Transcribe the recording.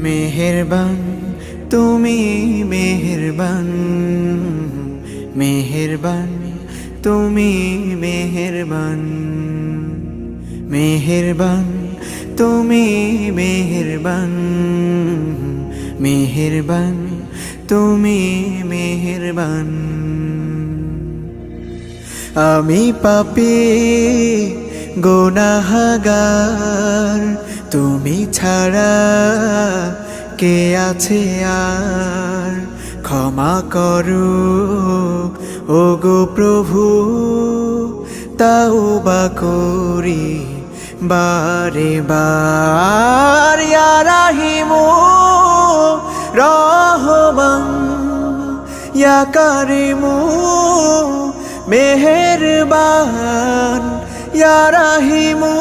মেহেরবান তুমি মেহেরবান, মেহেরবান তুমি মেহেরবান, মেহেরবান তুমি মেহেরবান, মেহেরবান তুমি মেহেরবান। আমি পাপী গুনাহগার, তুমি ছাড়া কে আছে আর? ক্ষমা করো ওগো প্রভু, তাওবা করি বারে বার। ইয়া রাহিমু রহমান, ইয়া কারিমু মেহেরবান, ইয়া রাহিমু